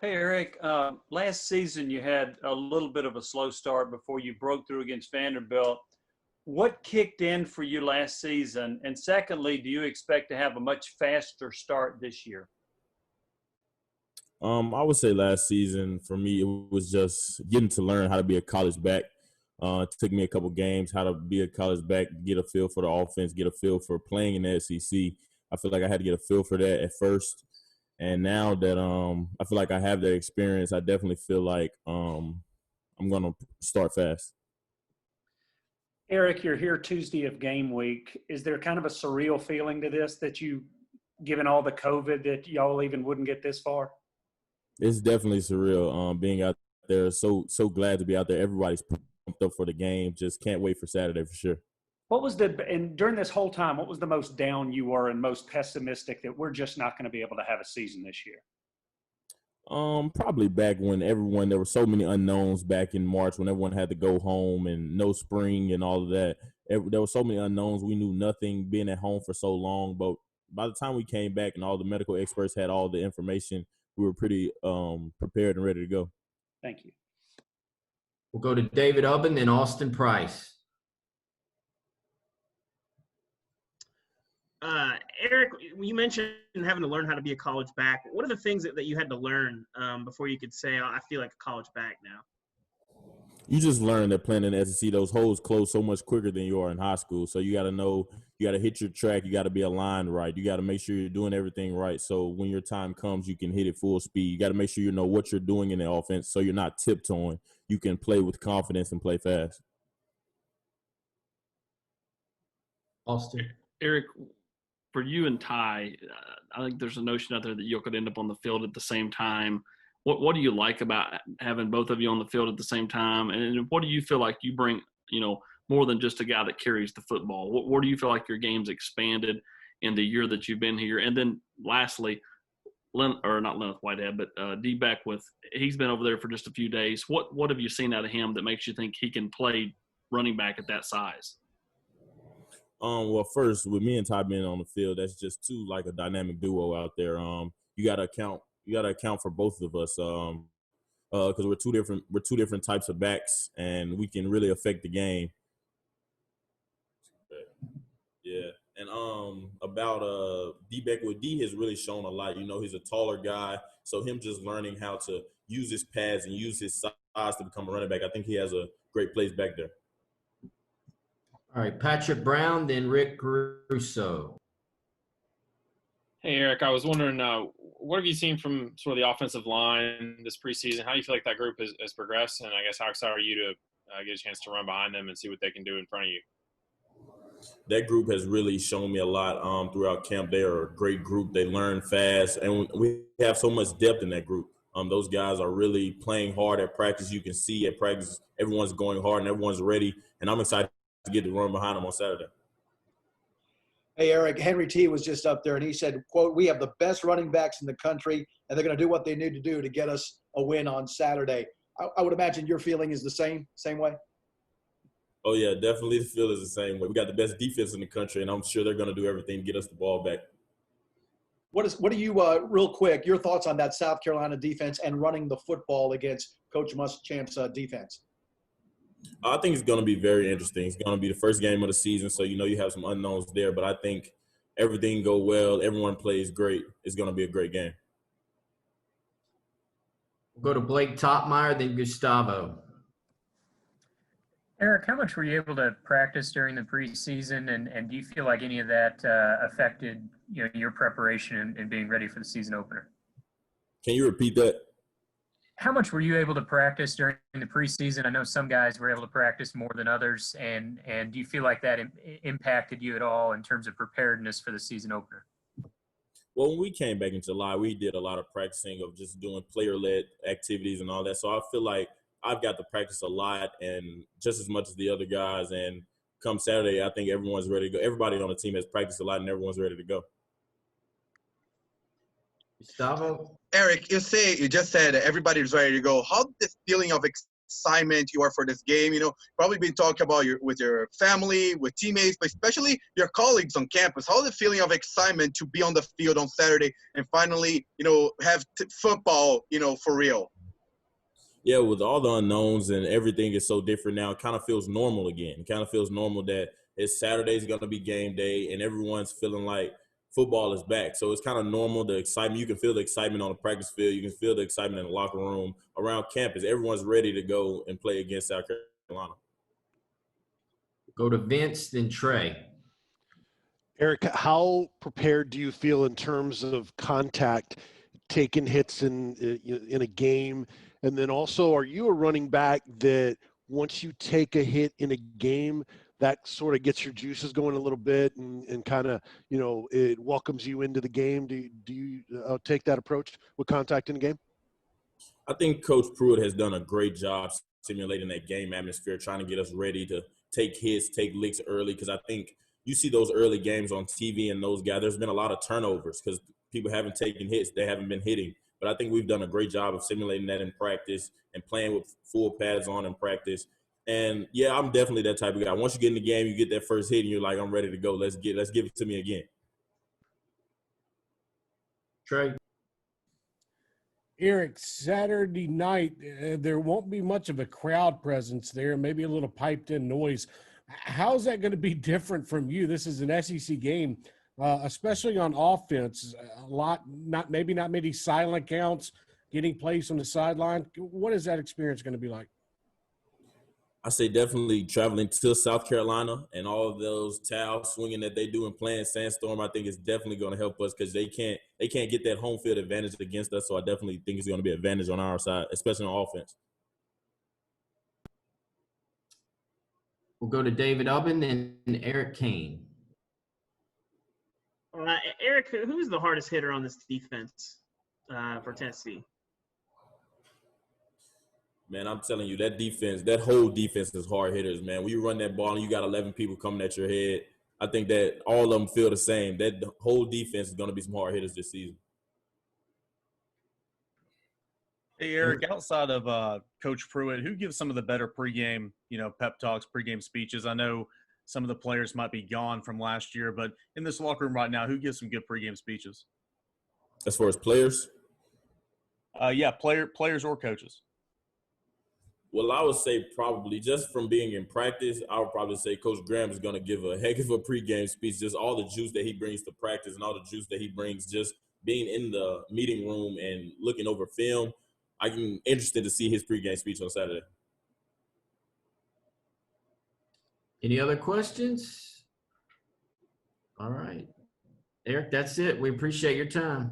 Hey, Eric. Last season you had a little bit of a slow start before you broke through against Vanderbilt. What kicked in for you last season? And secondly, do you expect to have a much faster start this year? I would say last season for me, it was just getting to learn how to be a college back. It took me a couple games how to be a college back, get a feel for the offense, get a feel for playing in the SEC. I feel like I had to get a feel for that at first, and now that I feel like I have that experience, I definitely feel like I'm gonna start fast. Eric, you're here Tuesday of game week. Is there kind of a surreal feeling to this that you, given all the COVID, that y'all even wouldn't get this far? It's definitely surreal being out there. So glad to be out there. Everybody's pumped up for the game. Just can't wait for Saturday for sure. And during this whole time, what was the most down you were and most pessimistic that we're just not going to be able to have a season this year? Probably back when there were so many unknowns back in March when everyone had to go home and no spring and all of that. There were so many unknowns. We knew nothing being at home for so long. But by the time we came back and all the medical experts had all the information, we were pretty prepared and ready to go. Thank you. We'll go to David Ubben, then Austin Price. Eric, you mentioned having to learn how to be a college back. What are the things that you had to learn before you could say, oh, I feel like a college back now? You just learn that playing in the SEC, those holes close so much quicker than you are in high school. So you got to know, you got to hit your track. You got to be aligned right. You got to make sure you're doing everything right. So when your time comes, you can hit it full speed. You got to make sure you know what you're doing in the offense so you're not tiptoeing. You can play with confidence and play fast. Austin. Eric, for you and Ty, I think there's a notion out there that you could end up on the field at the same time. What do you like about having both of you on the field at the same time? And what do you feel like you bring, more than just a guy that carries the football? What do you feel like your game's expanded in the year that you've been here? And then lastly, not Leonard Whitehead, but D-back he's been over there for just a few days. What have you seen out of him that makes you think he can play running back at that size? Well, first, with me and Ty being on the field, that's just two like a dynamic duo out there. You got to account for both of us because we're two different types of backs, and we can really affect the game. Yeah, and about D-back with D has really shown a lot. He's a taller guy, so him just learning how to use his pads and use his size to become a running back, I think he has a great place back there. All right, Patrick Brown, then Rick Russo. Hey, Eric, I was wondering, what have you seen from sort of the offensive line this preseason? How do you feel like that group has progressed? And I guess how excited are you to get a chance to run behind them and see what they can do in front of you? That group has really shown me a lot throughout camp. They are a great group. They learn fast, and we have so much depth in that group. Those guys are really playing hard at practice. You can see at practice everyone's going hard and everyone's ready, and I'm excited to get to run behind them on Saturday. Hey, Eric, Henry T was just up there, and he said, quote, "We have the best running backs in the country, and they're going to do what they need to do to get us a win on Saturday." I would imagine your feeling is the same way? Oh, yeah, definitely the feel is the same way. We got the best defense in the country, and I'm sure they're going to do everything to get us the ball back. What do you, real quick, your thoughts on that South Carolina defense and running the football against Coach Muschamp's defense? I think it's going to be very interesting. It's going to be the first game of the season, so you have some unknowns there. But I think everything go well. Everyone plays great. It's going to be a great game. We'll go to Blake Topmeyer, then Gustavo. Eric, how much were you able to practice during the preseason, and do you feel like any of that affected your preparation and being ready for the season opener? Can you repeat that? How much were you able to practice during the preseason? I know some guys were able to practice more than others, and do you feel like that impacted you at all in terms of preparedness for the season opener? Well, when we came back in July, we did a lot of practicing of just doing player-led activities and all that. So I feel like I've got to practice a lot and just as much as the other guys. And come Saturday, I think everyone's ready to go. Everybody on the team has practiced a lot, and everyone's ready to go. Gustavo? Eric, you just said everybody's ready to go. How this feeling of excitement you are for this game. Probably been talking about with your family, with teammates, but especially your colleagues on campus. How's the feeling of excitement to be on the field on Saturday and finally, have football, for real? Yeah, with all the unknowns and everything is so different now, it kind of feels normal again. It kind of feels normal that it's Saturday's going to be game day and everyone's feeling like football is back. So it's kind of normal, the excitement. You can feel the excitement on the practice field. You can feel the excitement in the locker room, around campus. Everyone's ready to go and play against South Carolina. Go to Vince, then Trey. Eric, how prepared do you feel in terms of contact, taking hits in a game? And then also, are you a running back that once you take a hit in a game, that sort of gets your juices going a little bit and kind of, it welcomes you into the game? Do you take that approach with contact in the game? I think Coach Pruitt has done a great job simulating that game atmosphere, trying to get us ready to take hits, take licks early, because I think you see those early games on TV and those guys, there's been a lot of turnovers because people haven't taken hits. They haven't been hitting. But I think we've done a great job of simulating that in practice and playing with full pads on in practice. And, yeah, I'm definitely that type of guy. Once you get in the game, you get that first hit, and you're like, I'm ready to go. Let's give it to me again. Trey. Eric, Saturday night, there won't be much of a crowd presence there, maybe a little piped-in noise. How's that going to be different from you? This is an SEC game, especially on offense. Not many silent counts, getting plays on the sideline. What is that experience going to be like? I say definitely traveling to South Carolina and all of those towel swinging that they do and playing Sandstorm. I think it's definitely going to help us because they can't get that home field advantage against us. So I definitely think it's going to be an advantage on our side, especially on offense. We'll go to David Ubben and Eric Kane. Eric, who's the hardest hitter on this defense for Tennessee? Man, I'm telling you, that whole defense is hard hitters, man. When you run that ball and you got 11 people coming at your head, I think that all of them feel the same. That whole defense is going to be some hard hitters this season. Hey, Eric, outside of Coach Pruitt, who gives some of the better pregame, pep talks, pregame speeches? I know some of the players might be gone from last year, but in this locker room right now, who gives some good pregame speeches? As far as players? Yeah, players or coaches. Well, I would say probably just from being in practice, I would probably say Coach Graham is going to give a heck of a pregame speech, just all the juice that he brings to practice and all the juice that he brings just being in the meeting room and looking over film. I'm interested to see his pregame speech on Saturday. Any other questions? All right. Eric, that's it. We appreciate your time.